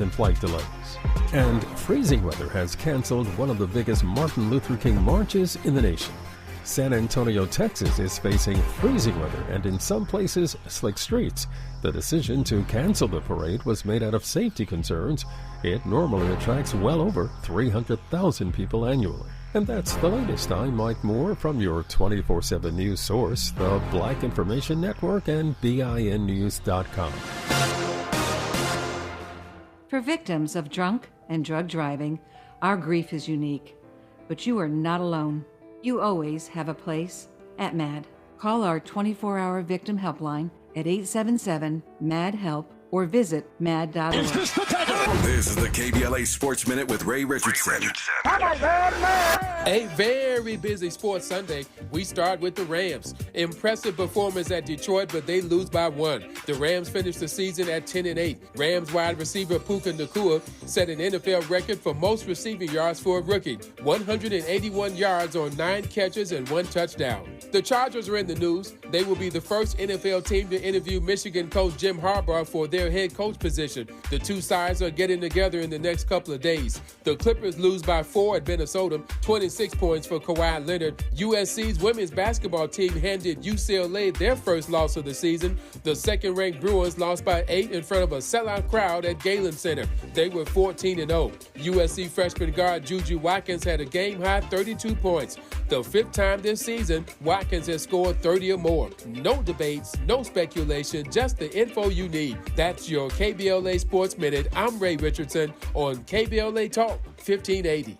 and flight delays. And freezing weather has canceled one of the biggest Martin Luther King marches in the nation. San Antonio, Texas is facing freezing weather and in some places slick streets. The decision to cancel the parade was made out of safety concerns. It normally attracts well over 300,000 people annually. And that's the latest. I'm Mike Moore from your 24/7 news source, the Black Information Network and BINnews.com. For victims of drunk and drug driving, our grief is unique. But you are not alone. You always have a place at MAD. Call our 24-hour victim helpline at 877-MAD-HELP or visit mad.org. This is the KBLA Sports Minute with Ray Richardson. A very busy sports Sunday. We start with the Rams. Impressive performance at Detroit, but they lose by 1. The Rams finished the season at 10-8. Rams wide receiver Puka Nacua set an NFL record for most receiving yards for a rookie. 181 yards on 9 catches and 1 touchdown. The Chargers are in the news. They will be the first NFL team to interview Michigan coach Jim Harbaugh for their head coach position. The two sides are getting together in the next couple of days. The Clippers lose by 4 at Minnesota, 26 points for Kawhi Leonard. USC's women's basketball team handed UCLA their first loss of the season. The second-ranked Bruins lost by 8 in front of a sellout crowd at Galen Center. They were 14-0. USC freshman guard Juju Watkins had a game-high 32 points. The 5th time this season, Watkins has scored 30 or more. No debates, no speculation, just the info you need. That's your KBLA Sports Minute. I'm Ray Richardson on KBLA Talk 1580.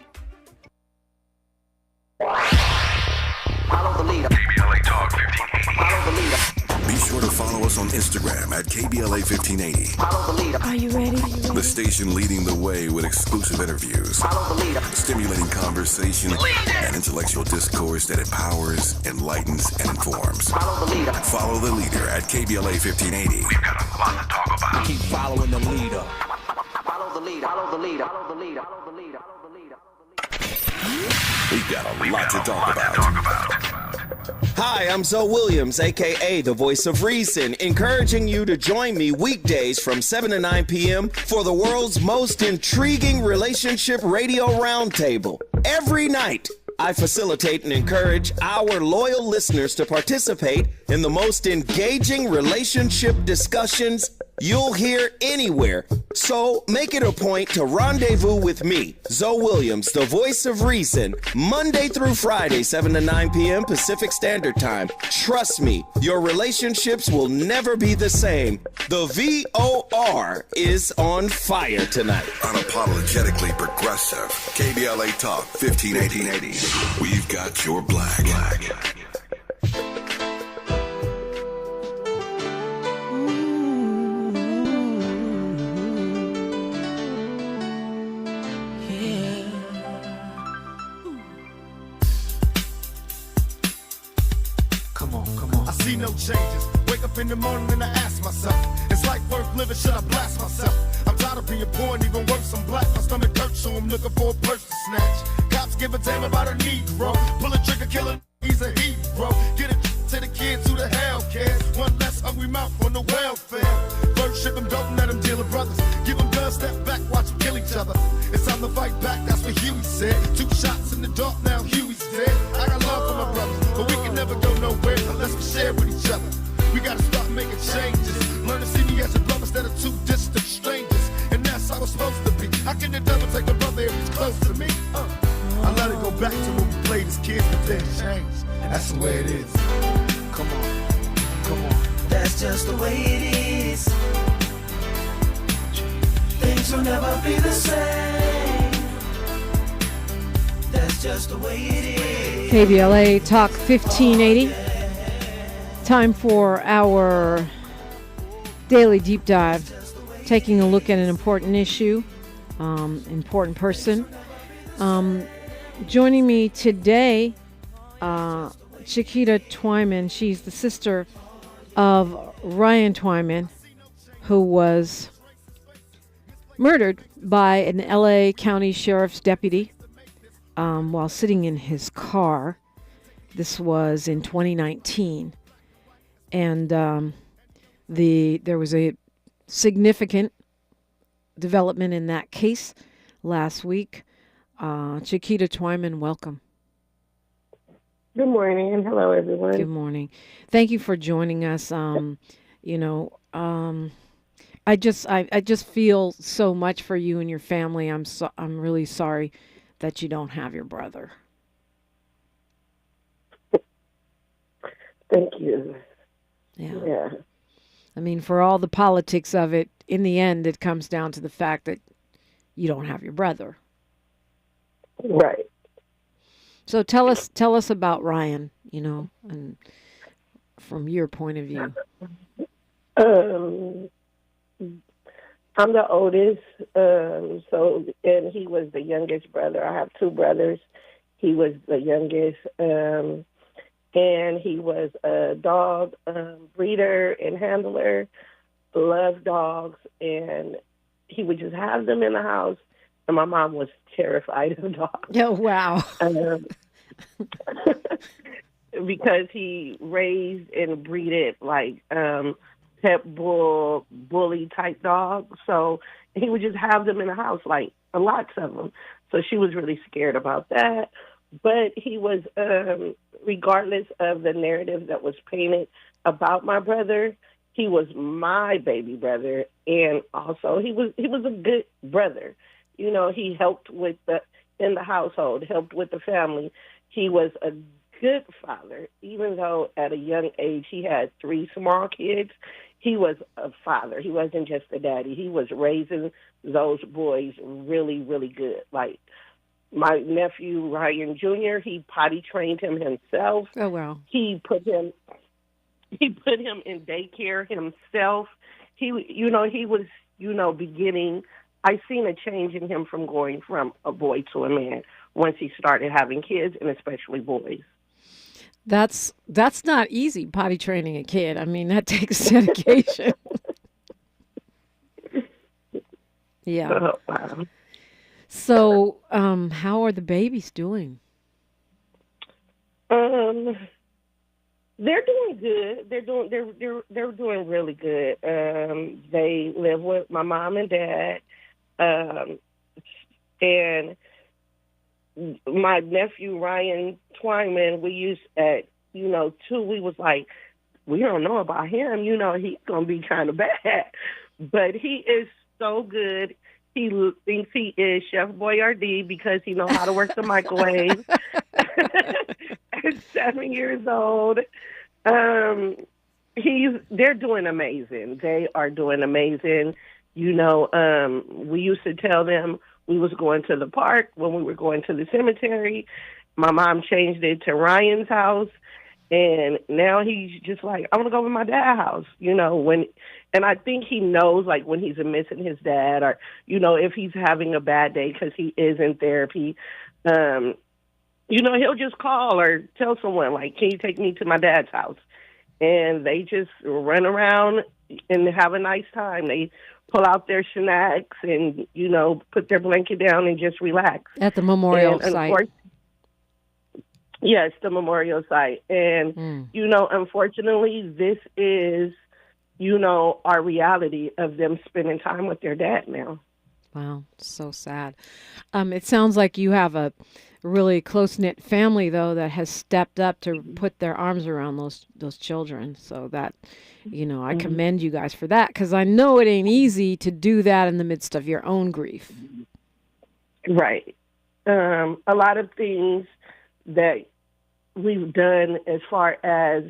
Follow the leader. KBLA Talk 1580. Follow the leader. Be sure to follow us on Instagram at KBLA 1580. Follow the leader. Are you ready? The station leading the way with exclusive interviews, Follow the leader. stimulating conversation, and intellectual discourse that empowers, enlightens, and informs. Follow the leader. Follow the leader at KBLA 1580. We've got a lot to talk about. Keep following the leader. Follow the leader. Follow the leader. Follow the leader. Follow the leader. Follow the leader. We've got a lot to talk about. Hi, I'm Zoe Williams, a.k.a. the Voice of Reason, encouraging you to join me weekdays from 7 to 9 p.m. for the world's most intriguing relationship radio roundtable. Every night, I facilitate and encourage our loyal listeners to participate in the most engaging relationship discussions you'll hear anywhere. So make it a point to rendezvous with me, Zoe Williams, the Voice of Reason, Monday through Friday, 7 to 9 p.m. Pacific Standard Time. Trust me, your relationships will never be the same. The VOR is on fire tonight. Unapologetically progressive. KBLA Talk 1580. We've got your black. I see no changes. Wake up in the morning and I ask myself, is life worth living? Should I blast myself? I'm tired of being poor and even worse, I'm black. My stomach hurts, so I'm looking for a purse to snatch. Cops give a damn about a Negro. Pull a trigger, kill a he's a hero. Get it to the kids who the hell cares. One less hungry mouth on the welfare. First ship them, don't let them deal with brothers. Give them guns, step back, watch them kill each other. It's time to fight back, that's what Huey said. 2 shots in the dark, now Huey's dead. I got love for my brothers, but we can never go nowhere unless we share with each other. We gotta start making changes. Learn to see me as a brother instead of 2 distant strangers. And that's how it's supposed to be. How can the devil take a brother if he's close to me? I let it go back to when we played as kids, but then changed. That's the way it is. Come on, come on. That's just the way it is. Things will never be the same. That's just the way it is. KBLA Talk 1580. Time for our daily deep dive, taking a look at an important issue, important person. Joining me today, Chiquita Twyman. She's the sister of Ryan Twyman, who was murdered by an LA County Sheriff's deputy while sitting in his car. This was in 2019. And there was a significant development in that case last week. Chiquita Twyman, welcome. Good morning, and hello, everyone. Good morning. Thank you for joining us. I just feel so much for you and your family. I'm really sorry that you don't have your brother. Thank you. Yeah. I mean, for all the politics of it, in the end, it comes down to the fact that you don't have your brother. Right. So tell us about Ryan, and from your point of view. I'm the oldest, and he was the youngest brother. I have two brothers. He was the youngest, and he was a dog breeder and handler, loved dogs, and he would just have them in the house, and my mom was terrified of dogs. Oh, wow. Because he raised and breeded like pet bull, bully type dogs. So he would just have them in the house, like lots of them. So she was really scared about that. But he was, regardless of the narrative that was painted about my brother, he was my baby brother. And also he was a good brother. He helped in the household, helped with the family. He was a good father, even though at a young age he had 3 small kids. He was a father. He wasn't just a daddy. He was raising those boys really, really good. Like my nephew Ryan Jr., he potty trained him himself. Oh wow! He put him in daycare himself. He was beginning. I seen a change in him from going from a boy to a man once he started having kids, and especially boys. That's not easy, potty training a kid. I mean, that takes dedication. Yeah. Oh, wow. So, how are the babies doing? They're doing good. They're doing really good. They live with my mom and dad, and my nephew Ryan Twyman. We used at we was like, we don't know about him. He's gonna be kind of bad, but he is so good. He thinks he is Chef Boyardee because he knows how to work the microwave. At 7 years old. They're doing amazing. They are doing amazing. We used to tell them we was going to the park when we were going to the cemetery. My mom changed it to Ryan's house, and now he's just like, I want to go to my dad's house. And I think he knows, like, when he's missing his dad, or if he's having a bad day because he is in therapy. He'll just call or tell someone, like, can you take me to my dad's house? And they just run around and have a nice time. They pull out their snacks and, put their blanket down and just relax. At the memorial site. Yes, the memorial site. And, unfortunately, this is, our reality of them spending time with their dad now. Wow, so sad. It sounds like you have a really close-knit family, though, that has stepped up to put their arms around those children. So that, I commend you guys for that, because I know it ain't easy to do that in the midst of your own grief. Right. A lot of things that we've done as far as,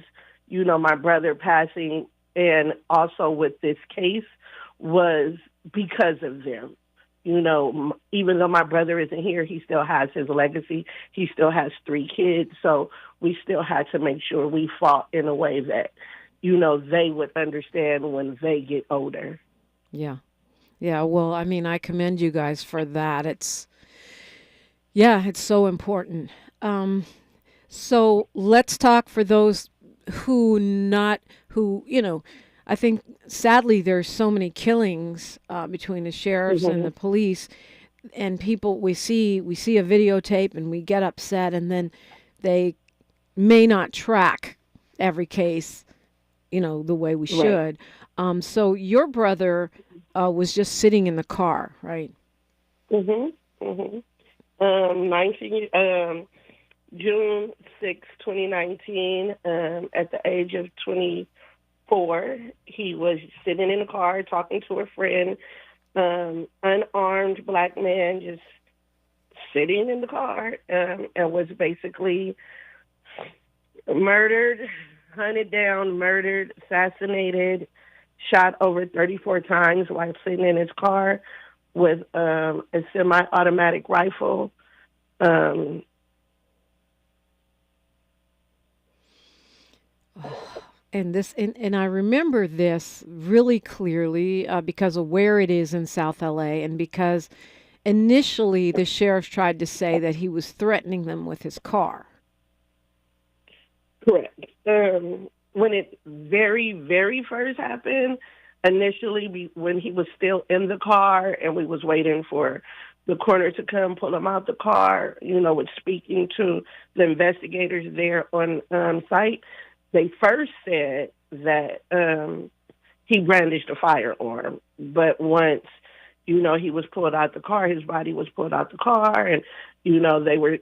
my brother passing and also with this case was because of them. Even though my brother isn't here, he still has his legacy. He still has 3 kids. So we still had to make sure we fought in a way that, they would understand when they get older. Yeah. Yeah. Well, I mean, I commend you guys for that. It's so important. So let's talk for those I think sadly there's so many killings between the sheriffs and the police, and people we see a videotape and we get upset, and then they may not track every case the way we should. So your brother was just sitting in the car, right? Mm-hmm. Mm-hmm. June 6, 2019, at the age of 24, he was sitting in the car talking to a friend, unarmed black man just sitting in the car, and was basically murdered, hunted down, murdered, assassinated, shot over 34 times while sitting in his car with a semi-automatic rifle. And I remember this really clearly because of where it is in South LA, and because initially the sheriff tried to say that he was threatening them with his car. Correct. When it very, very first happened, initially when he was still in the car and we was waiting for the coroner to come pull him out the car, with speaking to the investigators there on site, they first said that he brandished a firearm. But once, he was pulled out the car, his body was pulled out the car, and, they were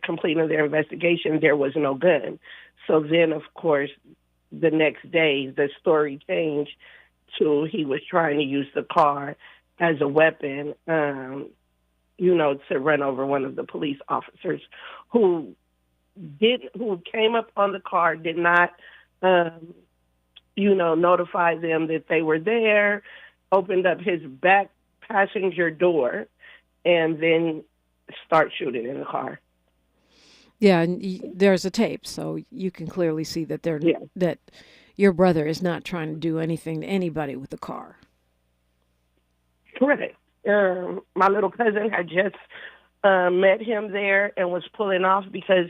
completing their investigation, there was no gun. So then, of course, the next day, the story changed to he was trying to use the car as a weapon, to run over one of the police officers who came up on the car, did not, notify them that they were there, opened up his back passenger door, and then start shooting in the car. Yeah, and there's a tape, so you can clearly see that that your brother is not trying to do anything to anybody with the car. Correct. My little cousin had just met him there and was pulling off because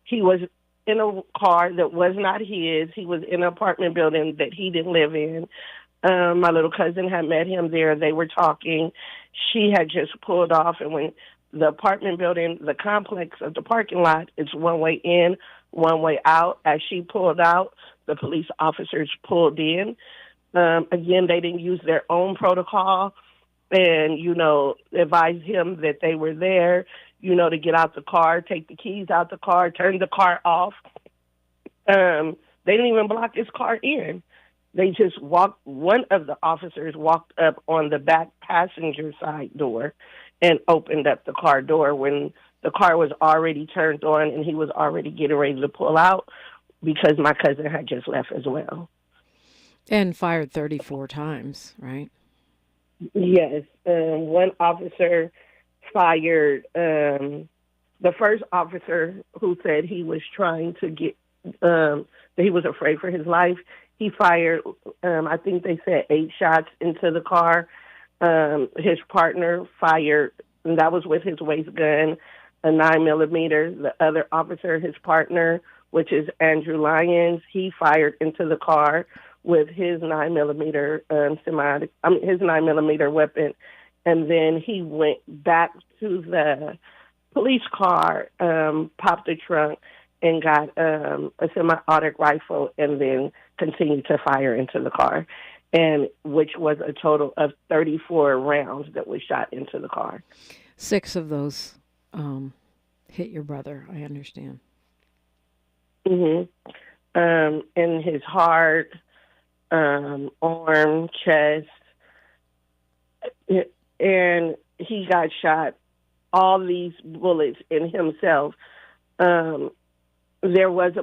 he was in a car that was not his. He was in an apartment building that he didn't live in. My little cousin had met him there. They were talking. She had just pulled off, and when the apartment building, the complex of the parking lot, it's one way in, one way out. As she pulled out, the police officers pulled in. Again, they didn't use their own protocol and, advised him that they were there, to get out the car, take the keys out the car, turn the car off. They didn't even block his car in. They just one of the officers walked up on the back passenger side door and opened up the car door when the car was already turned on and he was already getting ready to pull out because my cousin had just left as well. And fired 34 times, right? Yes. One officer fired, the first officer who said he was trying to get, that he was afraid for his life, he fired, I think they said 8 shots into the car. His partner fired, and that was with his waist gun, a 9mm. The other officer, his partner, which is Andrew Lyons, he fired into the car with his 9mm his 9mm weapon, and then he went back to the police car, popped the trunk, and got a semi-automatic rifle, and then continued to fire into the car, and which was a total of 34 rounds that was shot into the car. 6 of those hit your brother, I understand. Mm-hmm. In his heart, arm, chest, and he got shot. All these bullets in himself. There was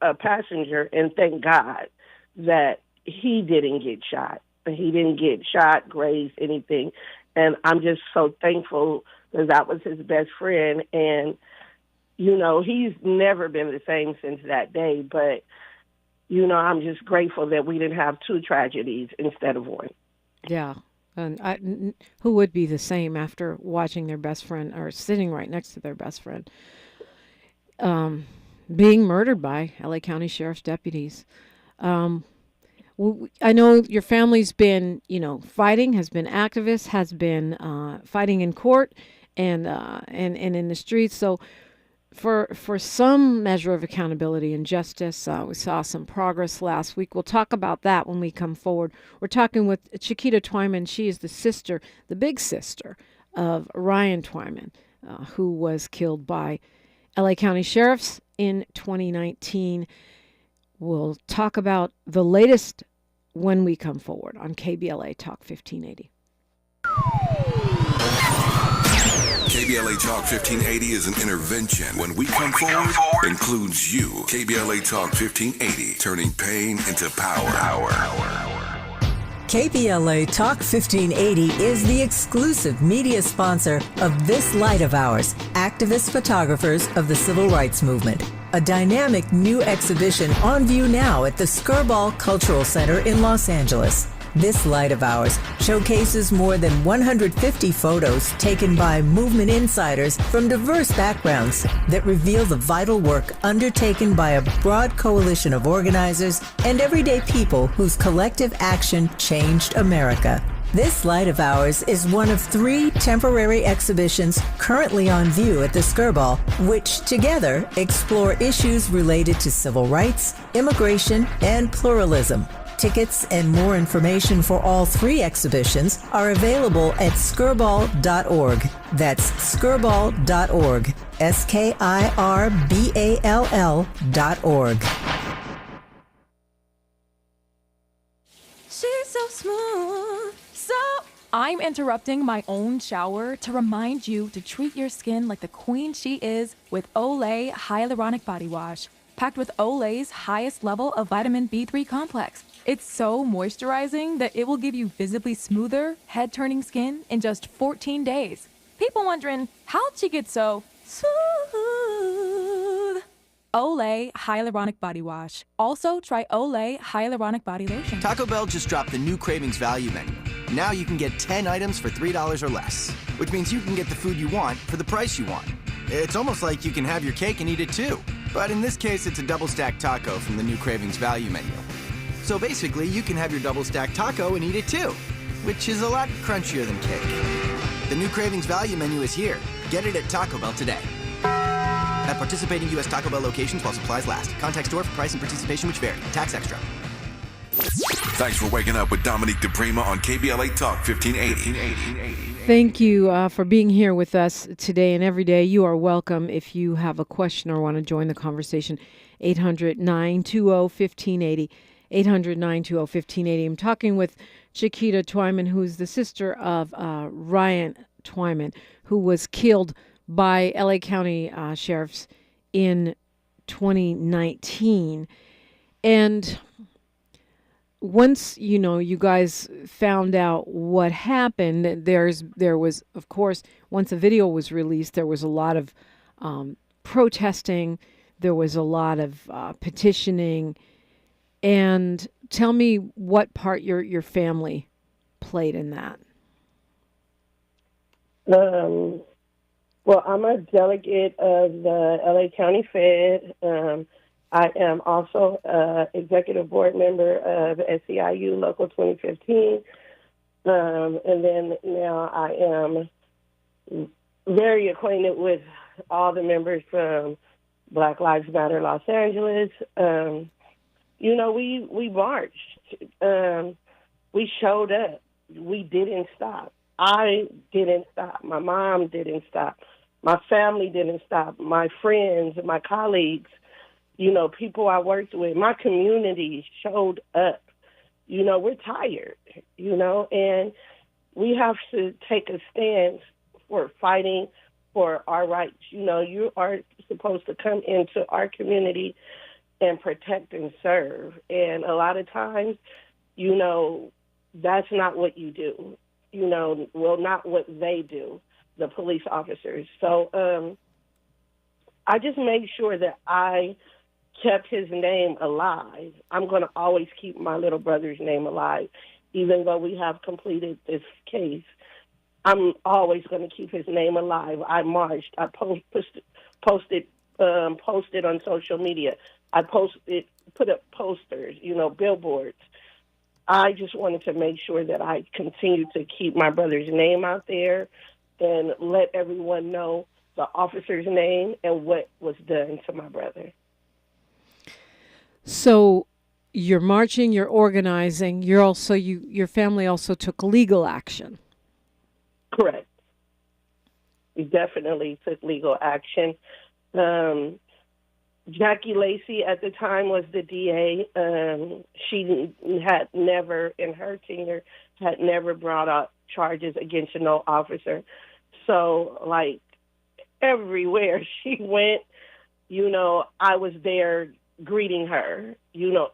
a passenger, and thank God that he didn't get shot. He didn't get shot, grazed, anything. And I'm just so thankful because that was his best friend. And, he's never been the same since that day. But, I'm just grateful that we didn't have 2 tragedies instead of 1. Yeah. And who would be the same after watching their best friend or sitting right next to their best friend being murdered by LA County Sheriff's deputies? I know your family's been, fighting, has been activists, has been fighting in court and in the streets. So for some measure of accountability and justice. We saw some progress last week. We'll talk about that when we come forward. We're talking with Chiquita Twyman. She is the sister, the big sister of Ryan Twyman, who was killed by LA County sheriffs in 2019. We'll talk about the latest when we come forward on KBLA Talk 1580. KBLA Talk 1580 is an intervention. When we come forward, includes you. KBLA Talk 1580, turning pain into power. KBLA Talk 1580 is the exclusive media sponsor of this light of ours, activist photographers of the Civil Rights Movement. A dynamic new exhibition on view now at the Skirball Cultural Center in Los Angeles. This light of ours showcases more than 150 photos taken by movement insiders from diverse backgrounds that reveal the vital work undertaken by a broad coalition of organizers and everyday people whose collective action changed America. This light of ours is one of 3 temporary exhibitions currently on view at the Skirball, which together explore issues related to civil rights, immigration, and pluralism. Tickets and more information for all 3 exhibitions are available at skirball.org. That's skirball.org. SKIRBALL.org. She's so smooth. I'm interrupting my own shower to remind you to treat your skin like the queen she is with Olay Hyaluronic Body Wash, packed with Olay's highest level of vitamin B3 complex. It's so moisturizing that it will give you visibly smoother, head-turning skin in just 14 days. People wondering, how'd she get so smooth? Olay Hyaluronic Body Wash. Also, try Olay Hyaluronic Body Lotion. Taco Bell just dropped the new Cravings Value Menu. Now you can get 10 items for $3 or less, which means you can get the food you want for the price you want. It's almost like you can have your cake and eat it too. But in this case, it's a double-stacked taco from the new Cravings Value Menu. So basically, you can have your double-stacked taco and eat it too, which is a lot crunchier than cake. The new Cravings Value Menu is here. Get it at Taco Bell today. At participating U.S. Taco Bell locations while supplies last. Contact store for price and participation which vary. Tax extra. Thanks for waking up with Dominique DiPrima on KBLA Talk 1580. Thank you for being here with us today and every day. You are welcome. If you have a question or want to join the conversation, 800-920-1580. 800-920-1580. I'm talking with Chiquita Twyman, who's the sister of Ryan Twyman, who was killed by LA County sheriffs in 2019. And once, you guys found out what happened, there was, of course, once a video was released, there was a lot of protesting. There was a lot of petitioning. And tell me what part your family played in that. Well, I'm a delegate of the LA County Fed. I am also executive board member of SEIU Local 2015. And then now I am very acquainted with all the members from Black Lives Matter Los Angeles. We marched. We showed up. We didn't stop. I didn't stop. My mom didn't stop. My family didn't stop. My friends, my colleagues, people I worked with, my community showed up. We're tired, and we have to take a stance for fighting for our rights. You are supposed to come into our community and protect and serve. And a lot of times, that's not what you do. Not what they do, the police officers. So I just made sure that I kept his name alive. I'm going to always keep my little brother's name alive, even though we have completed this case. I'm always going to keep his name alive. I marched. I posted on social media. I put up posters, billboards. I just wanted to make sure that I continue to keep my brother's name out there and let everyone know the officer's name and what was done to my brother. So you're marching, you're organizing, your family also took legal action. Correct. We definitely took legal action. Jackie Lacey at the time was the DA. She had never, in her tenure, had never brought up charges against no officer. So, like, everywhere she went, I was there greeting her,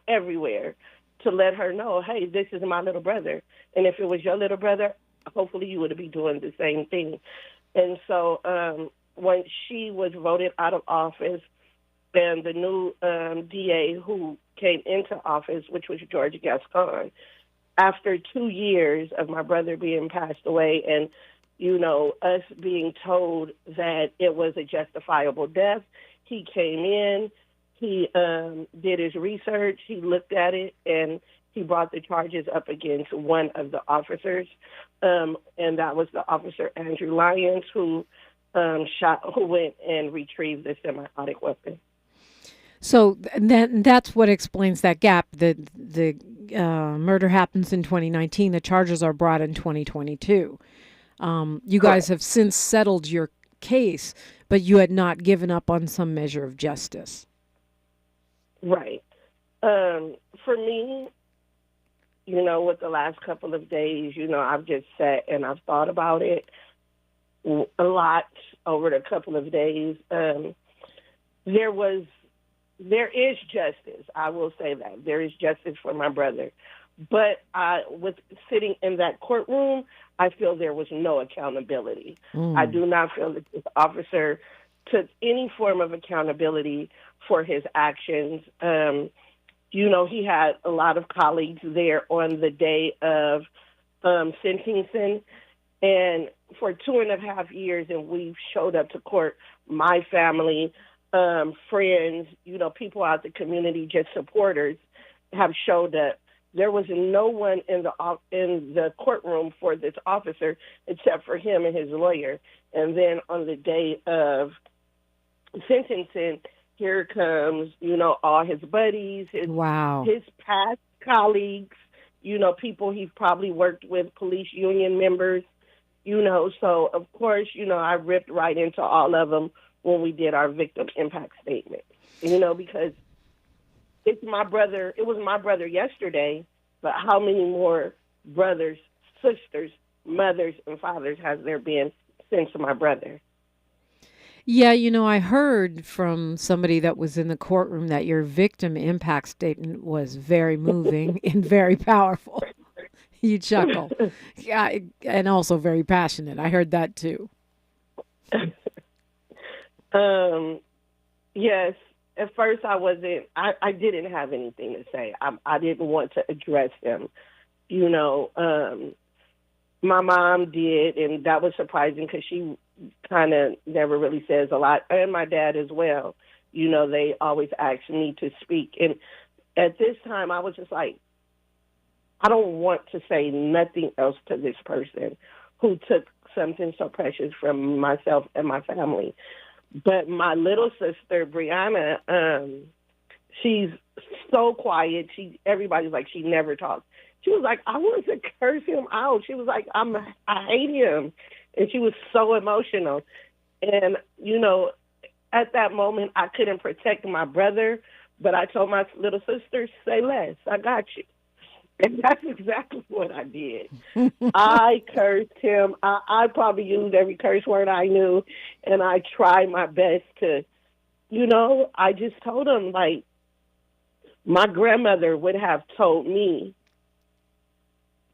everywhere to let her know, hey, this is my little brother. And if it was your little brother, hopefully you would be doing the same thing. And so when she was voted out of office, and the new DA who came into office, which was George Gascon, after 2 years of my brother being passed away and, us being told that it was a justifiable death, he came in, he did his research, he looked at it, and he brought the charges up against one of the officers, and that was the officer Andrew Lyons, who went and retrieved the semi-automatic weapon. So that's what explains that gap. The murder happens in 2019. The charges are brought in 2022. You guys have since settled your case, but you had not given up on some measure of justice. Right. For me, with the last couple of days, I've just sat and I've thought about it a lot over the couple of days. There is justice. I will say that. There is justice for my brother. But with sitting in that courtroom, I feel there was no accountability. I do not feel that this officer took any form of accountability for his actions. He had a lot of colleagues there on the day of sentencing. And for 2.5 years, and we've showed up to court, my family, friends, people out the community, just supporters, have showed up. There was no one in the courtroom for this officer except for him and his lawyer. And then on the day of sentencing, here comes, all his buddies, his past colleagues, people he's probably worked with, police union members, So, of course, I ripped right into all of them when we did our victim impact statement, because it's my brother. It was my brother yesterday, but how many more brothers, sisters, mothers, and fathers has there been since my brother? Yeah, I heard from somebody that was in the courtroom that your victim impact statement was very moving and very powerful. You chuckle. Yeah, and also very passionate. I heard that too. Yes. At first, I didn't have anything to say. I didn't want to address him. My mom did, and that was surprising because she kind of never really says a lot, and my dad as well. They always ask me to speak. And at this time, I was just like, I don't want to say nothing else to this person who took something so precious from myself and my family. But my little sister, Brianna, she's so quiet. Everybody's like, she never talks. She was like, I want to curse him out. She was like, I hate him. And she was so emotional. And, at that moment, I couldn't protect my brother, but I told my little sister, say less. I got you. And that's exactly what I did. I cursed him. I probably used every curse word I knew, and I tried my best to, I just told him, like, my grandmother would have told me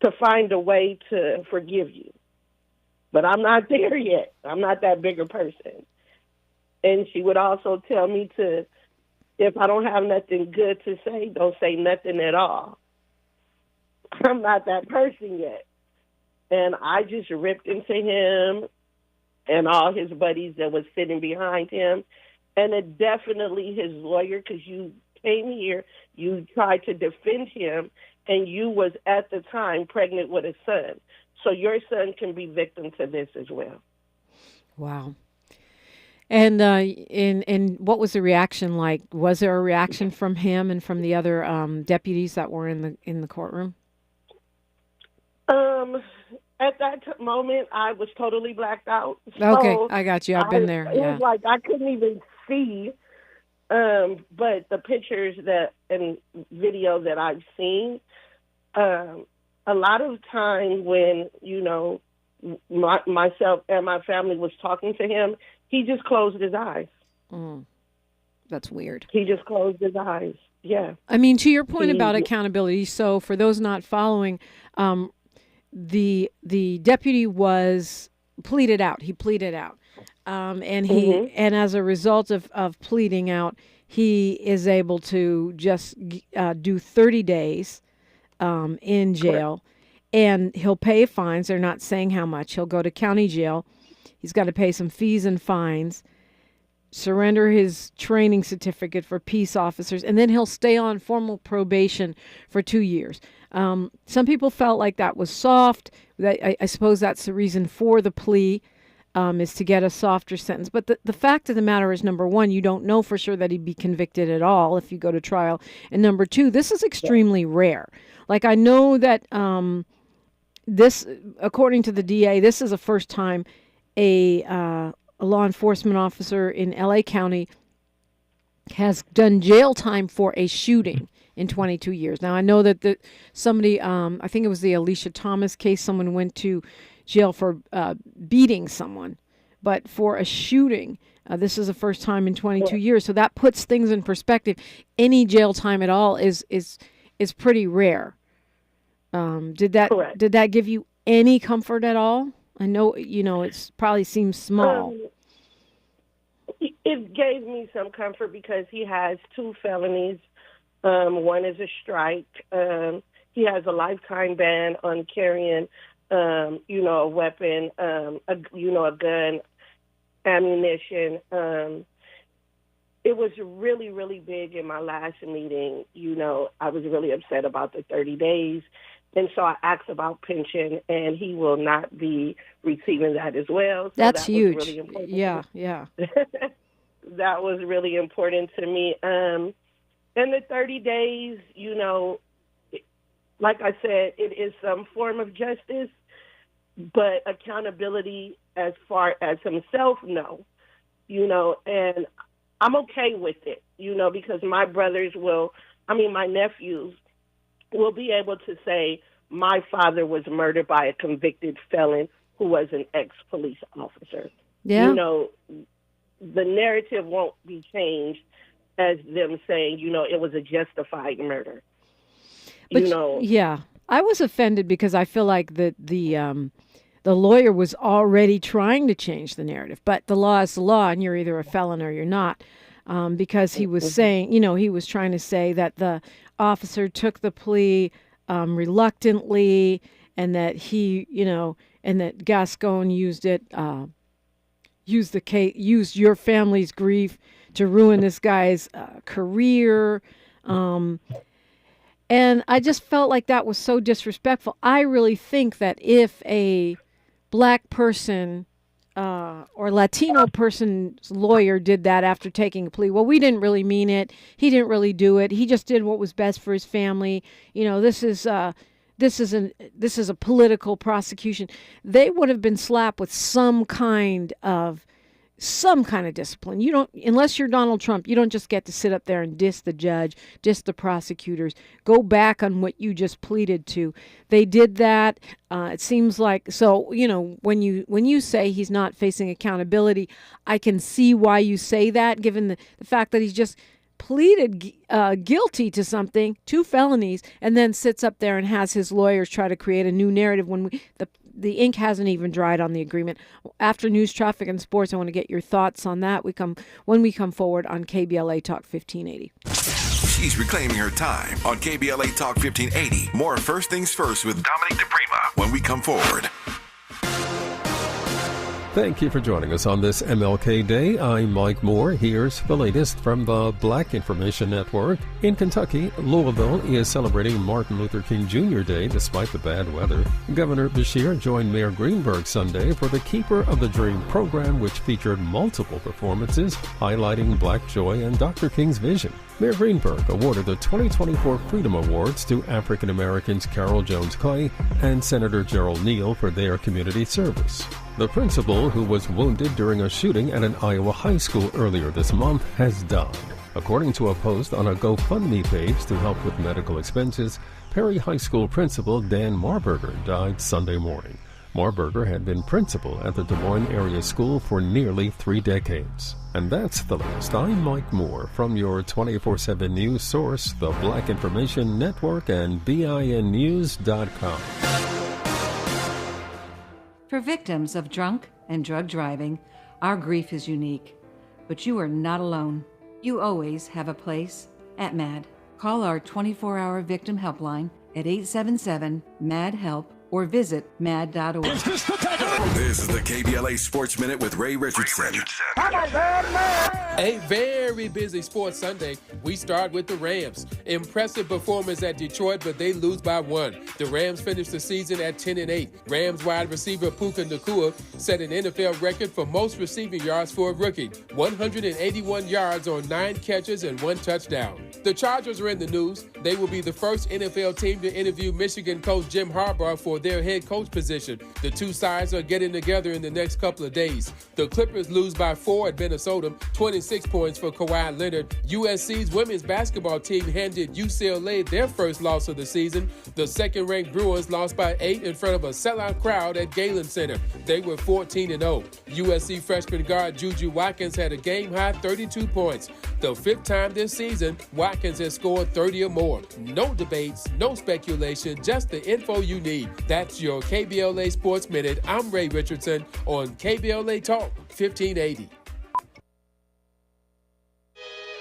to find a way to forgive you. But I'm not there yet. I'm not that bigger person. And she would also tell me to, if I don't have nothing good to say, don't say nothing at all. I'm not that person yet. And I just ripped into him and all his buddies that was sitting behind him. And it definitely his lawyer, because you came here, you tried to defend him, and you was at the time pregnant with a son. So your son can be victim to this as well. Wow. And what was the reaction like? Was there a reaction from him and from the other deputies that were in the courtroom? At that moment, I was totally blacked out. Okay, I got you. I've been there. It was like I couldn't even see. But the pictures and video that I've seen, a lot of time when, myself and my family was talking to him, he just closed his eyes. That's weird. He just closed his eyes. Yeah. I mean, to your point about accountability, so for those not following, the deputy was pleaded out. He pleaded out. And he and as a result of pleading out, he is able to just do 30 days in jail. Correct. And he'll pay fines. They're not saying how much. He'll go to county jail. He's got to pay some fees and fines, surrender his training certificate for peace officers, and then he'll stay on formal probation for 2 years. Some people felt like that was soft. I suppose that's the reason for the plea, is to get a softer sentence. But the fact of the matter is, number one, you don't know for sure that he'd be convicted at all if you go to trial. And number two, this is extremely rare. Like, I know that this, according to the DA, this is the first time a law enforcement officer in LA County has done jail time for a shooting in 22 years. Now, I know that somebody, I think it was the Alicia Thomas case, someone went to jail for beating someone, but for a shooting, this is the first time in 22 years. So that puts things in perspective. Any jail time at all is pretty rare. Did that give you any comfort at all? I know, it probably seems small. It gave me some comfort because he has 2 felonies. One is a strike. He has a lifetime ban on carrying, a weapon, a gun, ammunition. It was really, really big in my last meeting. I was really upset about the 30 days. And so I asked about pension, and he will not be receiving that as well. So that's that huge. Was really important. Yeah. That was really important to me. And the 30 days, like I said, it is some form of justice, but accountability as far as himself, no. And I'm okay with it, because my my nephews will be able to say, my father was murdered by a convicted felon who was an ex-police officer. Yeah. The narrative won't be changed as them saying, it was a justified murder. But, yeah. I was offended because I feel like the lawyer was already trying to change the narrative. But the law is the law, and you're either a felon or you're not. Because he was saying, he was trying to say that the officer took the plea reluctantly, and that he, and that Gascon used your family's grief to ruin this guy's career. And I just felt like that was so disrespectful. I really think that if a black person or Latino person's lawyer did that after taking a plea, well, we didn't really mean it. He didn't really do it. He just did what was best for his family. This is a political prosecution. They would have been slapped with some kind of discipline. You don't, unless you're Donald Trump, you don't just get to sit up there and diss the judge, diss the prosecutors. Go back on what you just pleaded to. They did that. It seems like, so, when you say he's not facing accountability, I can see why you say that, given the fact that he's just pleaded guilty to something, 2 felonies, and then sits up there and has his lawyers try to create a new narrative when the ink hasn't even dried on the agreement. After news, traffic, and sports, I want to get your thoughts on that. When we come forward on KBLA Talk 1580. She's reclaiming her time on KBLA Talk 1580. More First Things First with Dominique Baraka DiPrima when we come forward. Thank you for joining us on this MLK Day. I'm Mike Moore. Here's the latest from the Black Information Network. In Kentucky, Louisville is celebrating Martin Luther King Jr. Day despite the bad weather. Governor Beshear joined Mayor Greenberg Sunday for the Keeper of the Dream program, which featured multiple performances highlighting Black joy and Dr. King's vision. Mayor Greenberg awarded the 2024 Freedom Awards to African Americans Carol Jones Clay and Senator Gerald Neal for their community service. The principal, who was wounded during a shooting at an Iowa high school earlier this month, has died. According to a post on a GoFundMe page to help with medical expenses, Perry High School principal Dan Marburger died Sunday morning. Marburger had been principal at the Des Moines area school for nearly 3 decades. And that's the latest. I'm Mike Moore from your 24/7 news source, the Black Information Network and BINnews.com. For victims of drunk and drug driving, our grief is unique. But you are not alone. You always have a place at MAD. Call our 24-hour victim helpline at 877-MAD-HELP or visit mad.org. This is the KBLA Sports Minute with Ray Richardson. A very busy sports Sunday. We start with the Rams. Impressive performance at Detroit, but they lose by 1. The Rams finished the season at 10-8. Rams wide receiver Puka Nacua set an NFL record for most receiving yards for a rookie. 181 yards on 9 catches and 1 touchdown. The Chargers are in the news. They will be the first NFL team to interview Michigan coach Jim Harbaugh for their head coach position. The two sides are getting together in the next couple of days. The Clippers lose by 4 at Minnesota, 26 points for Kawhi Leonard. USC's women's basketball team handed UCLA their first loss of the season. The second-ranked Bruins lost by 8 in front of a sellout crowd at Galen Center. They were 14-0. USC freshman guard Juju Watkins had a game-high 32 points. The 5th time this season, Watkins has scored 30 or more. No debates, no speculation, just the info you need. That's your KBLA Sports Minute. I'm Ray Richardson on KBLA Talk 1580.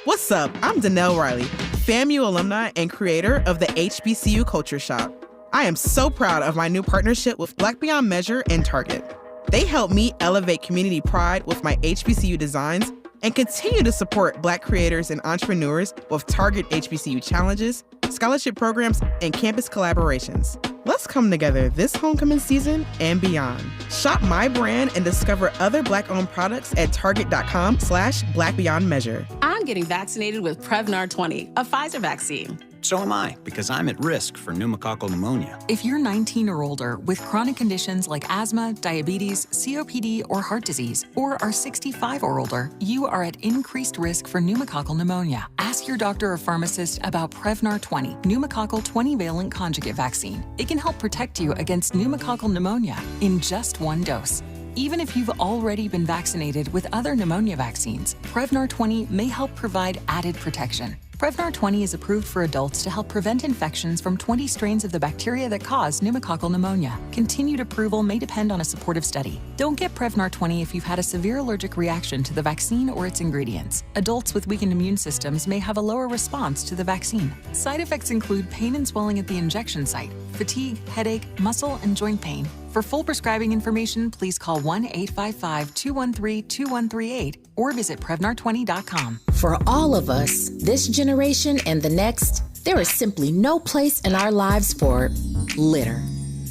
What's up? I'm Danelle Riley, FAMU alumni and creator of the HBCU Culture Shop. I am so proud of my new partnership with Black Beyond Measure and Target. They help me elevate community pride with my HBCU designs and continue to support Black creators and entrepreneurs with Target HBCU challenges, scholarship programs, and campus collaborations. Let's come together this homecoming season and beyond. Shop my brand and discover other Black-owned products at target.com/blackbeyondmeasure. I'm getting vaccinated with Prevnar 20, a Pfizer vaccine. So am I, because I'm at risk for pneumococcal pneumonia. If you're 19 or older with chronic conditions like asthma, diabetes, COPD, or heart disease, or are 65 or older, you are at increased risk for pneumococcal pneumonia. Ask your doctor or pharmacist about Prevnar 20, pneumococcal 20-valent conjugate vaccine. It can help protect you against pneumococcal pneumonia in just 1 dose. Even if you've already been vaccinated with other pneumonia vaccines, Prevnar 20 may help provide added protection. Prevnar 20 is approved for adults to help prevent infections from 20 strains of the bacteria that cause pneumococcal pneumonia. Continued approval may depend on a supportive study. Don't get Prevnar 20 if you've had a severe allergic reaction to the vaccine or its ingredients. Adults with weakened immune systems may have a lower response to the vaccine. Side effects include pain and swelling at the injection site, fatigue, headache, muscle, and joint pain. For full prescribing information, please call 1-855-213-2138 or visit Prevnar20.com. For all of us, this generation and the next, there is simply no place in our lives for litter.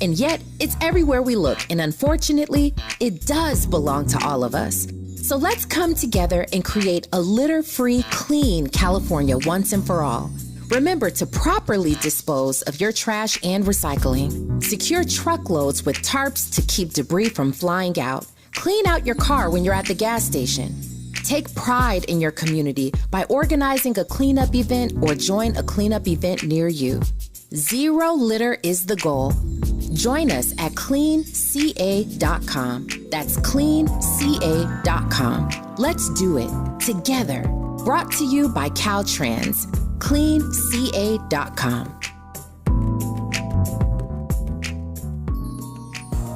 And yet, it's everywhere we look, and unfortunately, it does belong to all of us. So let's come together and create a litter-free, clean California once and for all. Remember to properly dispose of your trash and recycling. Secure truckloads with tarps to keep debris from flying out. Clean out your car when you're at the gas station. Take pride in your community by organizing a cleanup event or join a cleanup event near you. Zero litter is the goal. Join us at cleanca.com. That's cleanca.com. Let's do it together. Brought to you by Caltrans. cleanca.com.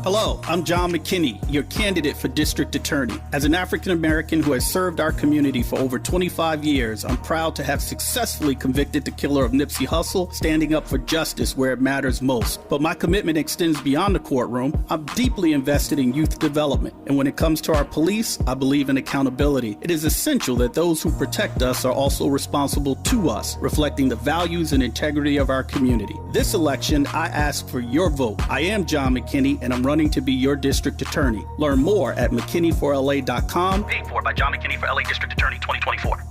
Hello, I'm John McKinney, your candidate for District Attorney. As an African American who has served our community for over 25 years, I'm proud to have successfully convicted the killer of Nipsey Hussle, standing up for justice where it matters most. But my commitment extends beyond the courtroom. I'm deeply invested in youth development. And when it comes to our police, I believe in accountability. It is essential that those who protect us are also responsible to us, reflecting the values and integrity of our community. This election, I ask for your vote. I am John McKinney, and I'm running to be your district attorney. Learn more at McKinneyforLA.com. Paid for by John McKinney for LA District Attorney 2024.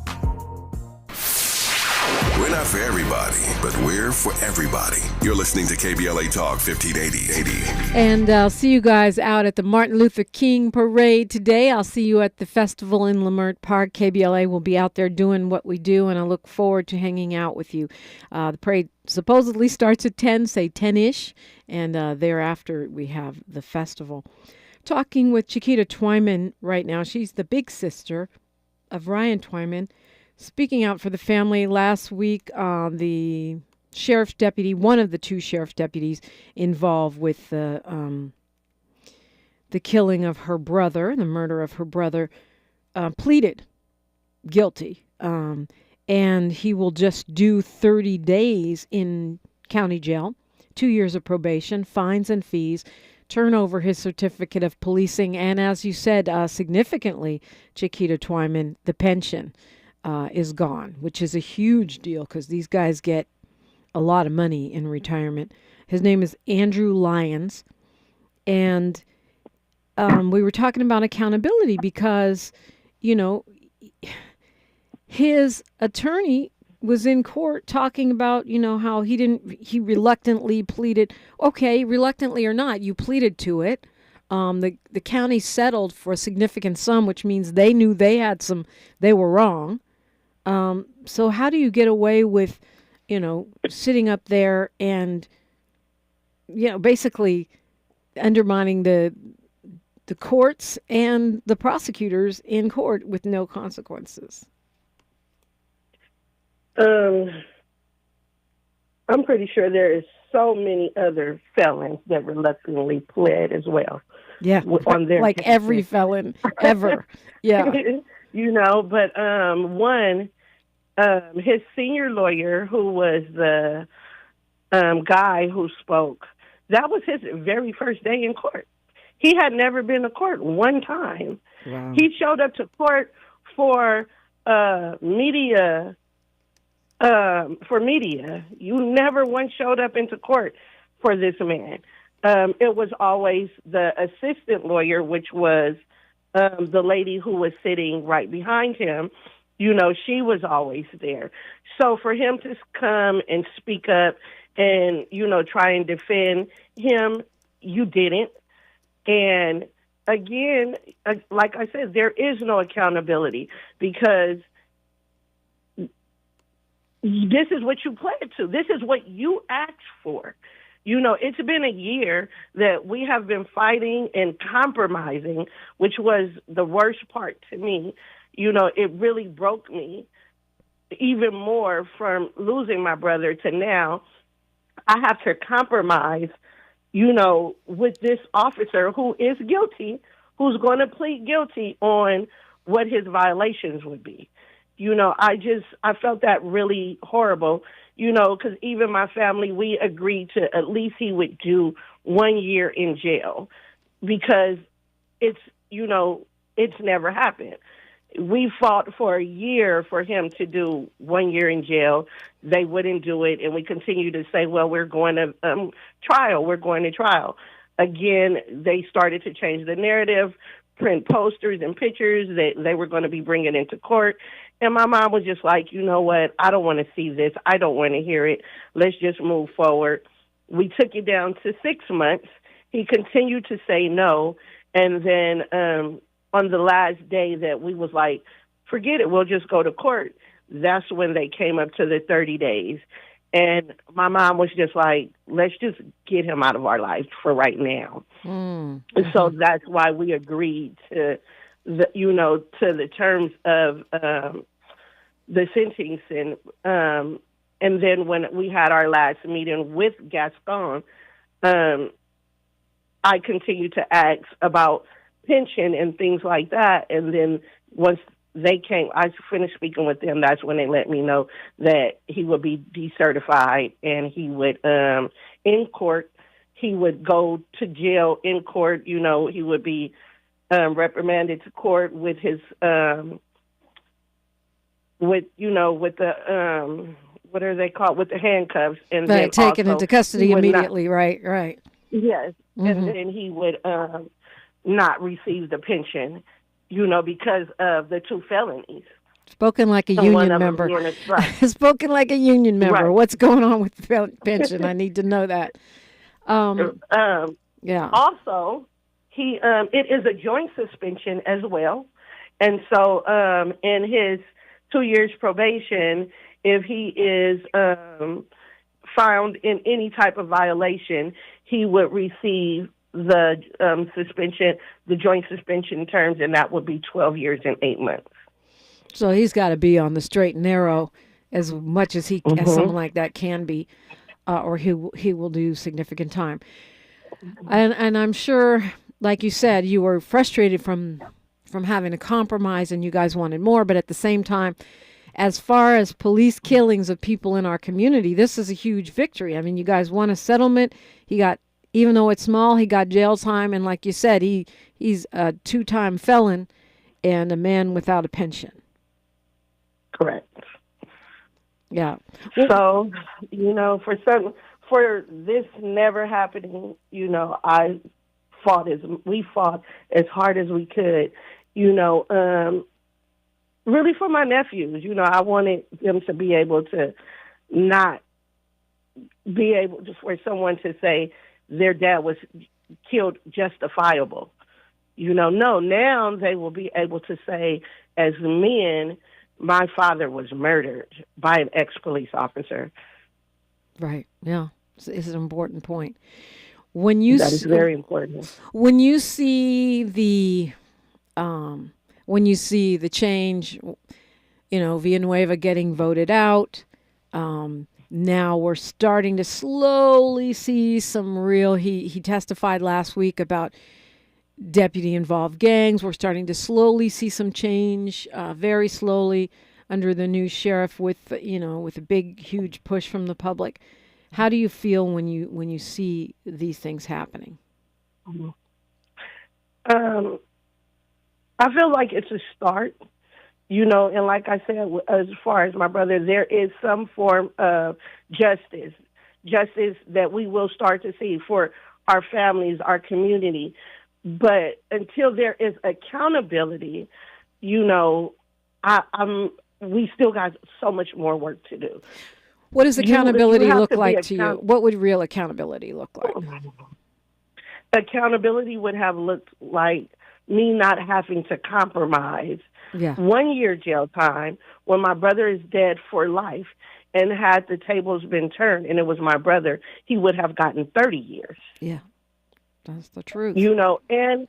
We're not for everybody, but we're for everybody. You're listening to KBLA Talk 1580. And I'll see you guys out at the Martin Luther King Parade today. I'll see you at the festival in Leimert Park. KBLA will be out there doing what we do, and I look forward to hanging out with you. The parade supposedly starts at 10, say 10-ish, and thereafter we have the festival. Talking with Chiquita Twyman right now. She's the big sister of Ryan Twyman. Speaking out for the family, last week, the sheriff's deputy, one of the two sheriff's deputies involved with the killing of her brother, the murder of her brother, pleaded guilty. And he will just do 30 days in county jail, 2 years of probation, fines and fees, turn over his certificate of policing, and as you said, significantly, Chiquita Twyman, the pension is gone, which is a huge deal because these guys get a lot of money in retirement. His name is Andrew Lyons, and we were talking about accountability because, you know, his attorney was in court talking about, you know, how he reluctantly pleaded. Okay, reluctantly or not, you pleaded to it. The county settled for a significant sum, which means they knew they were wrong. So how do you get away with, you know, sitting up there and, you know, basically undermining the courts and the prosecutors in court with no consequences? I'm pretty sure there is so many other felons that reluctantly pled as well. Yeah, on their like every felon ever. Yeah. You know, but his senior lawyer, who was the guy who spoke, that was his very first day in court. He had never been to court one time. Wow. He showed up to court for media. You never once showed up into court for this man. It was always the assistant lawyer, which was the lady who was sitting right behind him. You know, she was always there. So for him to come and speak up and, you know, try and defend him, you didn't. And again, like I said, there is no accountability because this is what you pled to. This is what you asked for. You know, it's been a year that we have been fighting and compromising, which was the worst part to me. You know, it really broke me even more from losing my brother to now. I have to compromise, you know, with this officer who is guilty, who's going to plead guilty on what his violations would be. You know, I felt that really horrible, you know, because even my family, we agreed to at least he would do 1 year in jail because it's, you know, it's never happened. We fought for a year for him to do 1 year in jail. They wouldn't do it, and we continued to say, well, we're going to trial. We're going to trial. Again, they started to change the narrative, print posters and pictures that they were going to be bringing into court. And my mom was just like, you know what, I don't want to see this. I don't want to hear it. Let's just move forward. We took it down to 6 months. He continued to say no. And then on the last day that we was like, forget it, we'll just go to court, that's when they came up to the 30 days. And my mom was just like, let's just get him out of our life for right now. And so that's why we agreed to to the terms of the sentencing. And then when we had our last meeting with Gaston, I continued to ask about pension and things like that. And then once they came, I finished speaking with them. That's when they let me know that he would be decertified, and he would, in court, he would go to jail in court. You know, he would be reprimanded to court with his, with the, what are they called? With the handcuffs. And then taken also into custody immediately. Right. Yes. Mm-hmm. And then he would not receive the pension, you know, because of the 2 felonies. Spoken like a union member. Spoken like a union member. Right. What's going on with the pension? I need to know that. Yeah. Also, it is a joint suspension as well. And so in his 2 years probation, if he is found in any type of violation, he would receive the suspension, the joint suspension terms, and that would be 12 years and 8 months. So he's got to be on the straight and narrow as much as as someone like that can be, or he will do significant time. And I'm sure, like you said, you were frustrated from having a compromise, and you guys wanted more. But at the same time, as far as police killings of people in our community, this is a huge victory. I mean, you guys won a settlement. He got, even though it's small, he got jail time. And like you said, he's a 2-time felon and a man without a pension. Correct. Yeah. So, you know, for this never happening, you know, we fought as hard as we could, you know, really for my nephews. You know, I wanted them to be able to not be able to, for someone to say their dad was killed justifiable. You know, no, now they will be able to say, as men, my father was murdered by an ex-police officer. Right. Yeah. It's an important point. That is very important. When you see the change, you know, Villanueva getting voted out, now we're starting to slowly see some real, he testified last week about deputy-involved gangs. We're starting to slowly see some change, very slowly, under the new sheriff with a big, huge push from the public. How do you feel when you see these things happening? I feel like it's a start, you know, and like I said, as far as my brother, there is some form of justice that we will start to see for our families, our community. But until there is accountability, you know, we still got so much more work to do. What does accountability look like to you? What would real accountability look like? Accountability would have looked like me not having to compromise 1 year jail time when my brother is dead for life, and had the tables been turned and it was my brother, he would have gotten 30 years. Yeah, that's the truth. You know, and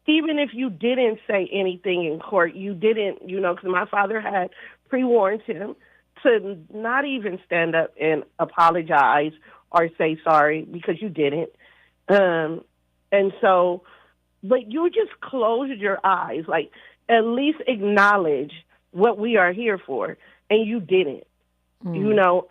even if you didn't say anything in court, you didn't, you know, because my father had pre-warned him to not even stand up and apologize or say sorry, because you didn't. And so, but you just close your eyes, like at least acknowledge what we are here for, and you didn't, you know.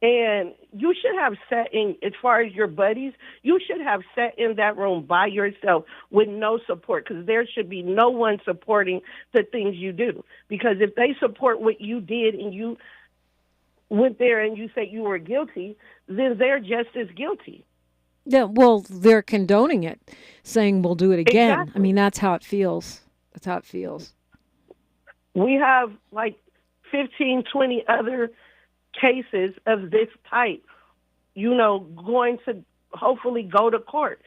And you should have sat in, as far as your buddies, you should have sat in that room by yourself with no support, because there should be no one supporting the things you do. Because if they support what you did and you went there and you say you were guilty, then they're just as guilty. Yeah, well, they're condoning it, saying we'll do it again. Exactly. I mean, that's how it feels. That's how it feels. We have like 15, 20 other cases of this type, you know, going to hopefully go to court.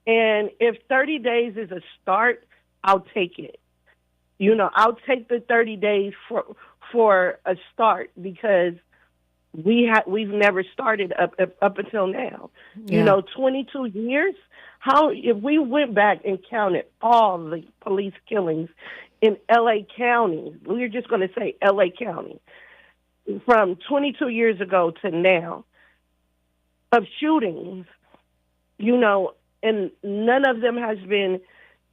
And if 30 days is a start, I'll take it. You know, I'll take the 30 days for a start, because we've never started up until now. Yeah. You know, 22 years. If we went back and counted all the police killings in L.A. County, we're just going to say L.A. County, from 22 years ago to now, of shootings, you know, and none of them has been,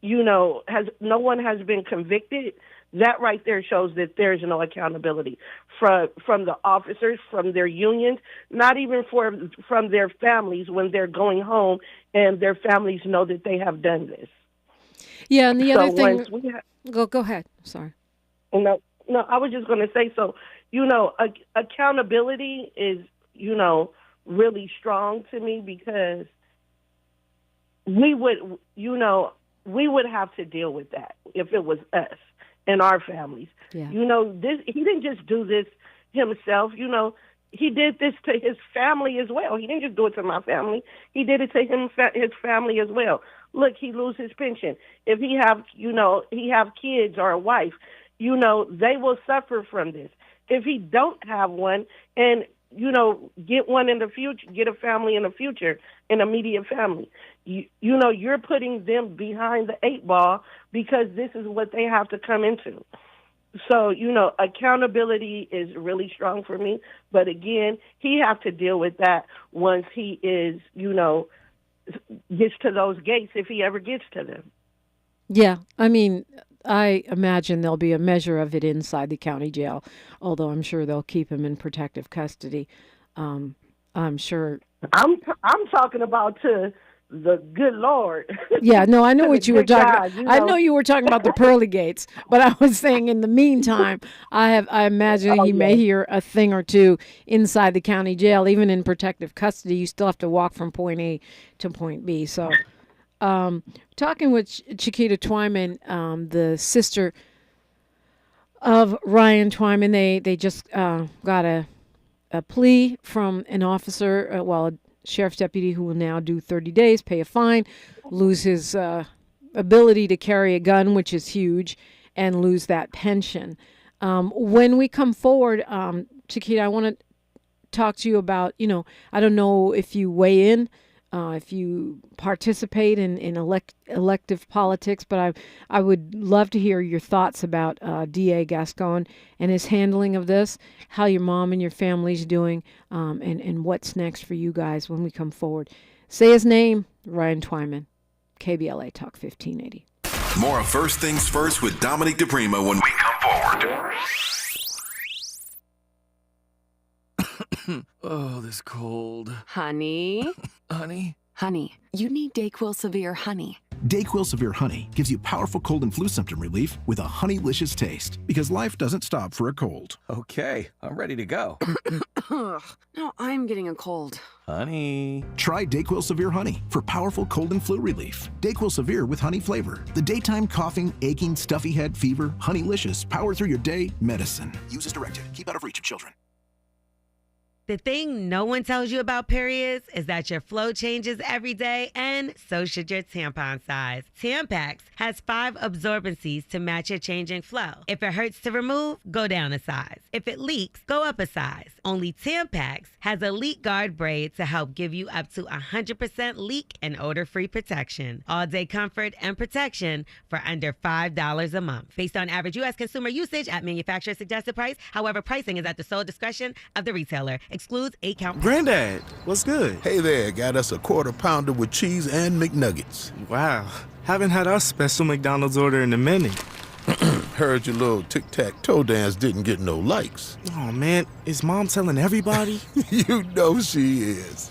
no one has been convicted, that right there shows that there's no accountability from the officers, from their unions, not even from their families when they're going home and their families know that they have done this. Yeah, and the other thing... Go ahead. Sorry. No, I was just going to say, so, accountability is, really strong to me because we would have to deal with that if it was us and our families. Yeah. He didn't just do this himself. He did this to his family as well. He didn't just do it to my family. He did it to his family as well. Look, he lose his pension. If he have kids or a wife, they will suffer from this. If he don't have one and, get one in the future, get a family in the future, an immediate family, you're putting them behind the 8 ball because this is what they have to come into. So, accountability is really strong for me. But again, he have to deal with that once he is, gets to those gates, if he ever gets to them. Yeah, I mean, I imagine there'll be a measure of it inside the county jail, although I'm sure they'll keep him in protective custody. I'm sure. I'm talking about to the good Lord. Yeah, no, I know what you were talking about. I know you were talking about the pearly gates, but I was saying in the meantime, I imagine he may hear a thing or two inside the county jail. Even in protective custody, you still have to walk from point A to point B. So, talking with Chiquita Twyman, the sister of Ryan Twyman, they just got a plea from an officer, a sheriff's deputy who will now do 30 days, pay a fine, lose his ability to carry a gun, which is huge, and lose that pension. When we come forward, Chiquita, I want to talk to you about, I don't know if you weigh in, if you participate in elective politics, but I would love to hear your thoughts about D.A. Gascon and his handling of this, how your mom and your family's doing, and what's next for you guys when we come forward. Say his name, Ryan Twyman, KBLA Talk 1580. More of First Things First with Dominique DiPrima when we come forward. Oh, this cold. Honey? Honey? Honey, you need DayQuil Severe Honey. DayQuil Severe Honey gives you powerful cold and flu symptom relief with a honeylicious taste because life doesn't stop for a cold. Okay, I'm ready to go. Now I'm getting a cold. Honey. Try DayQuil Severe Honey for powerful cold and flu relief. DayQuil Severe with honey flavor. The daytime coughing, aching, stuffy head, fever, honeylicious, power through your day medicine. Use as directed. Keep out of reach of children. The thing no one tells you about periods is that your flow changes every day, and so should your tampon size. Tampax has 5 absorbencies to match your changing flow. If it hurts to remove, go down a size. If it leaks, go up a size. Only Tampax has a leak guard braid to help give you up to 100% leak and odor-free protection. All-day comfort and protection for under $5 a month. Based on average U.S. consumer usage at manufacturer's suggested price. However, pricing is at the sole discretion of the retailer. Excludes 8-count. Granddad, what's good? Hey there, got us a quarter pounder with cheese and McNuggets. Wow, haven't had our special McDonald's order in a minute. Heard your little tic-tac-toe dance didn't get no likes. Oh man, is Mom telling everybody? You know she is.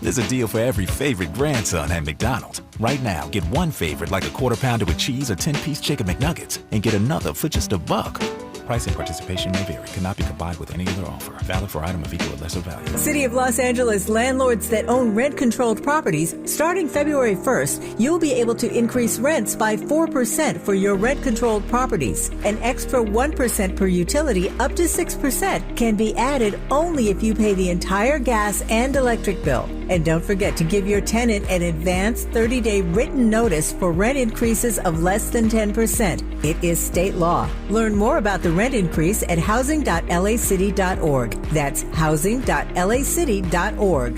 There's a deal for every favorite grandson at McDonald's. Right now, get one favorite like a quarter pounder with cheese or 10-piece chicken McNuggets and get another for just $1. Price and participation may vary. Cannot be combined with any other offer. Valid for item of equal or lesser value. City of Los Angeles landlords that own rent-controlled properties, starting February 1st, you'll be able to increase rents by 4% for your rent-controlled properties. An extra 1% per utility, up to 6%, can be added only if you pay the entire gas and electric bill. And don't forget to give your tenant an advanced 30-day written notice for rent increases of less than 10%. It is state law. Learn more about the rent increase at housing.lacity.org. That's housing.lacity.org.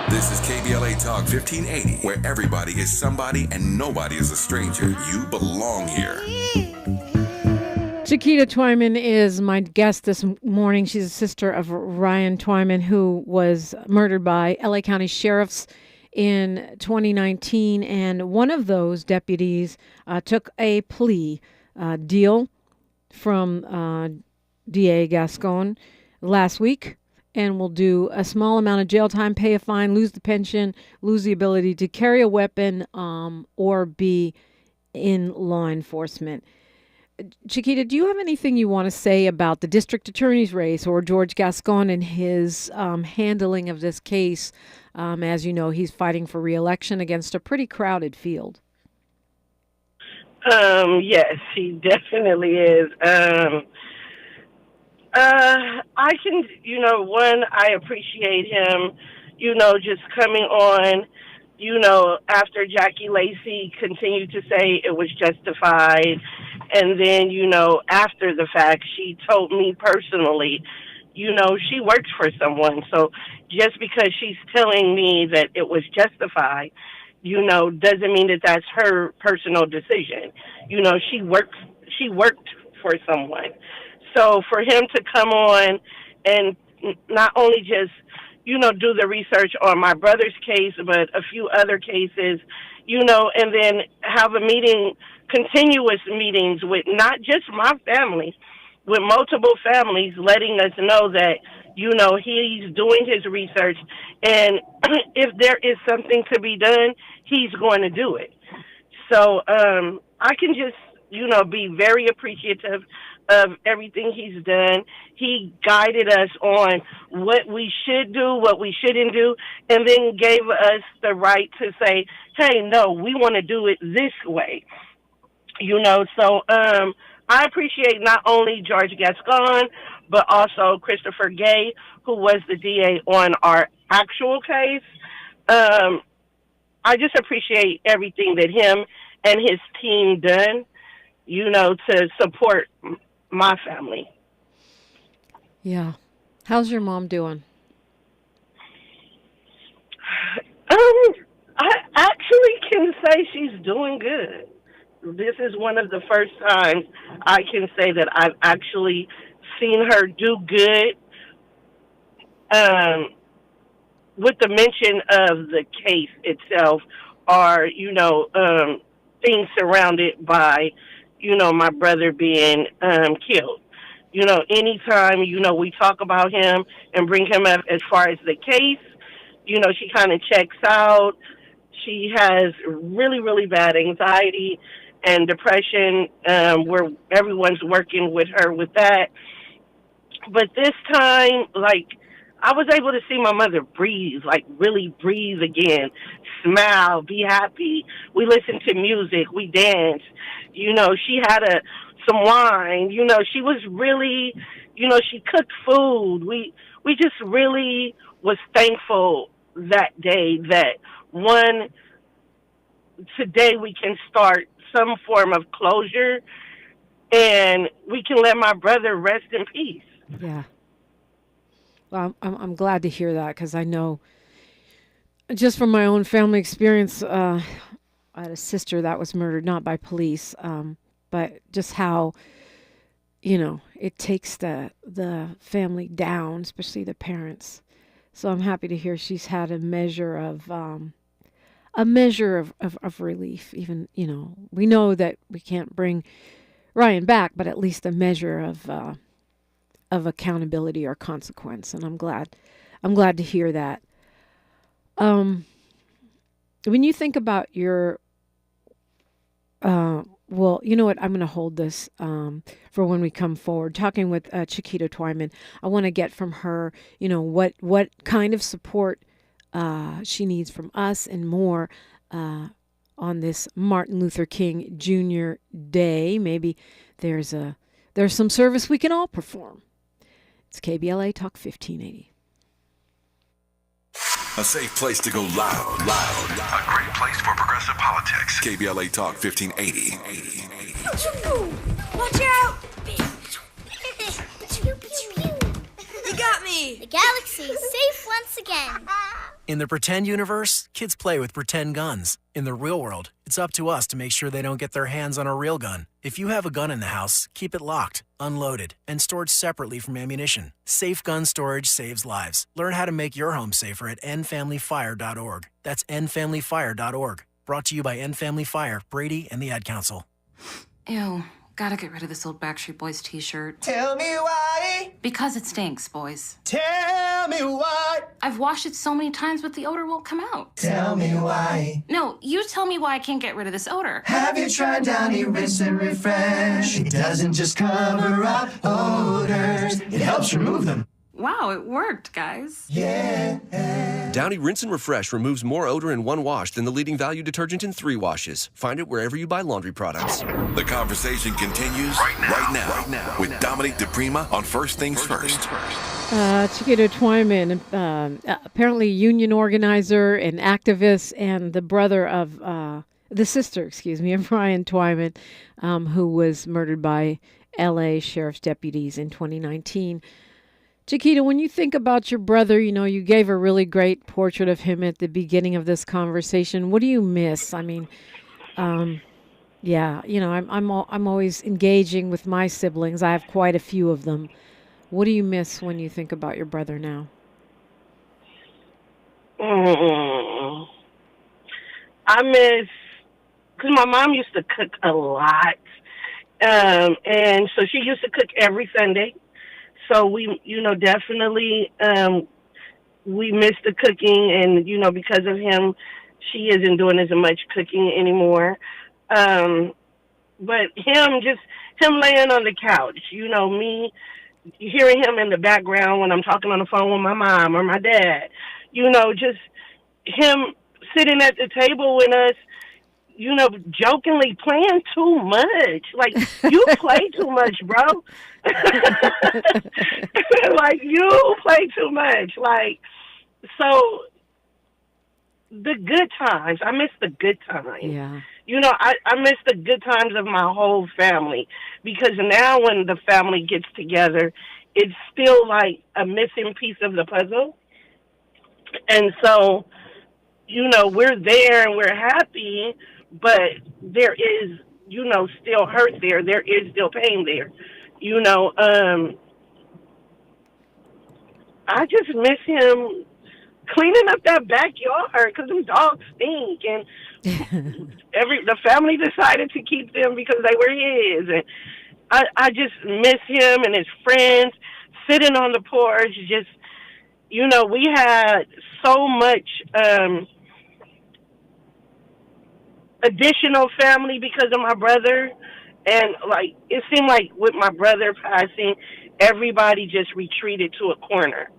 This is KBLA Talk 1580, where everybody is somebody and nobody is a stranger. You belong here. Chiquita Twyman is my guest this morning. She's a sister of Ryan Twyman, who was murdered by LA County sheriffs in 2019, and one of those deputies took a plea deal from DA Gascon last week, and will do a small amount of jail time, pay a fine, lose the pension, lose the ability to carry a weapon, or be in law enforcement. Chiquita, do you have anything you want to say about the district attorney's race or George Gascon and his handling of this case? As you know, he's fighting for re-election against a pretty crowded field. Yes, he definitely is. I can, I appreciate him, just coming on, after Jackie Lacey continued to say it was justified. And then, after the fact, she told me personally, she works for someone. So just because she's telling me that it was justified, doesn't mean that that's her personal decision. She worked for someone. So for him to come on and not only just, do the research on my brother's case, but a few other cases, and then have a meeting, continuous meetings with not just my family, with multiple families, letting us know that, he's doing his research, and if there is something to be done, he's going to do it. So I can just, be very appreciative of everything he's done. He guided us on what we should do, what we shouldn't do, and then gave us the right to say, hey, no, we want to do it this way. So I appreciate not only George Gascon, but also Christopher Gay, who was the DA on our actual case. I just appreciate everything that him and his team done, to support my family. Yeah. How's your mom doing? I actually can say she's doing good. This is one of the first times I can say that I've actually seen her do good. With the mention of the case itself, or, things surrounded by, my brother being killed. Anytime, we talk about him and bring him up as far as the case, she kind of checks out. She has really, really bad anxiety and depression, where everyone's working with her with that. But this time, I was able to see my mother breathe, really breathe again, smile, be happy. We listened to music, we danced. She had some wine. She was really, she cooked food. We just really was thankful that day that, today we can start some form of closure and we can let my brother rest in peace. Yeah. Well, I'm glad to hear that, because I know just from my own family experience, I had a sister that was murdered, not by police, but just how, it takes the family down, especially the parents. So I'm happy to hear she's had a measure of relief. Even, we know that we can't bring Ryan back, but at least a measure of accountability or consequence, and I'm glad to hear that. When you think about your, well, you know what? I'm going to hold this for when we come forward. Talking with Chiquita Twyman, I want to get from her, what kind of support she needs from us and more on this Martin Luther King Jr. Day. Maybe there's some service we can all perform. It's KBLA Talk 1580. A safe place to go loud. A great place for progressive politics. KBLA Talk 1580. Watch out! You got me! The galaxy is safe once again. In the pretend universe, kids play with pretend guns. In the real world, it's up to us to make sure they don't get their hands on a real gun. If you have a gun in the house, keep it locked, unloaded, and stored separately from ammunition. Safe gun storage saves lives. Learn how to make your home safer at endfamilyfire.org. That's endfamilyfire.org. Brought to you by End Family Fire, Brady, and the Ad Council. Ew, gotta get rid of this old Backstreet Boys t-shirt. Tell me why. Because it stinks, boys. Tell me why. I've washed it so many times, but the odor won't come out. Tell me why. No, you tell me why I can't get rid of this odor. Have you tried Downy Rinse and Refresh? It doesn't just cover up odors, it helps remove them. Wow, it worked, guys. Yeah. Downy Rinse and Refresh removes more odor in one wash than the leading value detergent in 3 washes. Find it wherever you buy laundry products. The conversation continues right now with Dominique DiPrima on First Things First. Chiquita Twyman, apparently union organizer and activist, and the sister of Ryan Twyman, who was murdered by L.A. sheriff's deputies in 2019. Chiquita, when you think about your brother, you gave a really great portrait of him at the beginning of this conversation. What do you miss? I mean, I'm always engaging with my siblings. I have quite a few of them. What do you miss when you think about your brother now? I miss, because my mom used to cook a lot, and so she used to cook every Sunday. So we, definitely, we miss the cooking, and, because of him, she isn't doing as much cooking anymore. But him laying on the couch, me hearing him in the background when I'm talking on the phone with my mom or my dad, just him sitting at the table with us, jokingly playing too much. Like, you play too much, bro. Like, you play too much. Like, so the good times, I miss the good times. Yeah. I miss the good times of my whole family, because now when the family gets together, it's still like a missing piece of the puzzle. And so, we're there and we're happy, but there is, still hurt there. There is still pain there. I just miss him cleaning up that backyard, because them dogs stink, and the family decided to keep them because they were his. And I just miss him and his friends sitting on the porch. Just, we had so much additional family because of my brother, and like it seemed like with my brother passing, everybody just retreated to a corner.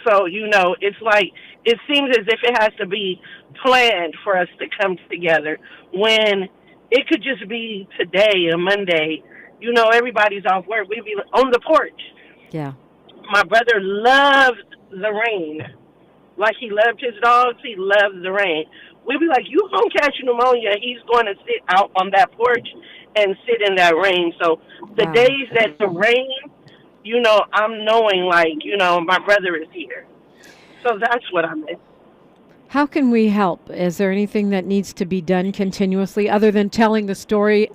So it's like it seems as if it has to be planned for us to come together, when it could just be today, a Monday. Everybody's off work, we'd be on the porch. Yeah. My brother loved the rain. Like he loved his dogs, he loved the rain. We'd be like, you gonna catch pneumonia. He's going to sit out on that porch and sit in that rain. So the days that the rain, I'm knowing like, my brother is here. So that's what I miss. How can we help? Is there anything that needs to be done continuously other than telling the story,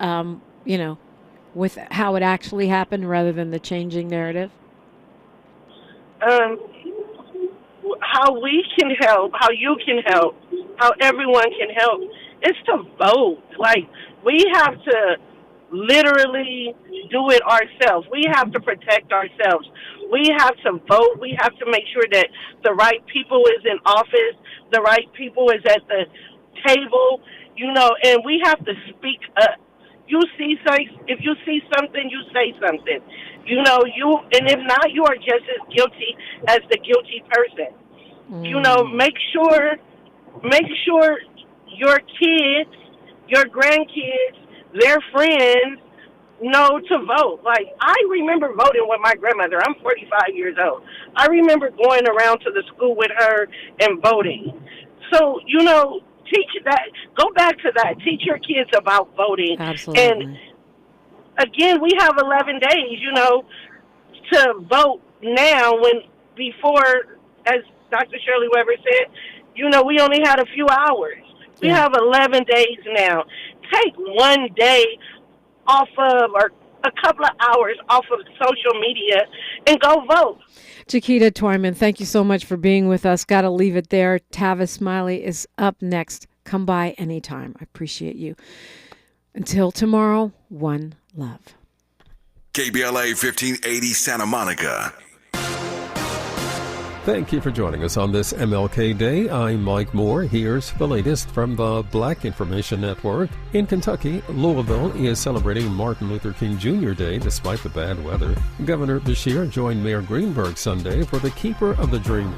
with how it actually happened rather than the changing narrative? How we can help, how you can help, how everyone can help, is to vote. Like, we have to literally do it ourselves. We have to protect ourselves. We have to vote. We have to make sure that the right people is in office, the right people is at the table, and we have to speak up. If you see something, you say something. And if not, you are just as guilty as the guilty person. Make sure your kids, your grandkids, their friends know to vote. Like, I remember voting with my grandmother. I'm 45 years old. I remember going around to the school with her and voting. So, teach that. Go back to that. Teach your kids about voting. Absolutely. And again, we have 11 days, to vote now, before, as Dr. Shirley Weber said, You know, we only had a few hours. We have 11 days now. Take one day off of, or a couple of hours off of social media and go vote. Chiquita Twyman, thank you so much for being with us. Got to leave it there. Tavis Smiley is up next. Come by anytime. I appreciate you. Until tomorrow, one love. KBLA 1580 Santa Monica. Thank you for joining us on this MLK Day. I'm Mike Moore. Here's the latest from the Black Information Network. In Kentucky, Louisville is celebrating Martin Luther King Jr. Day despite the bad weather. Governor Beshear joined Mayor Greenberg Sunday for the Keeper of the Dream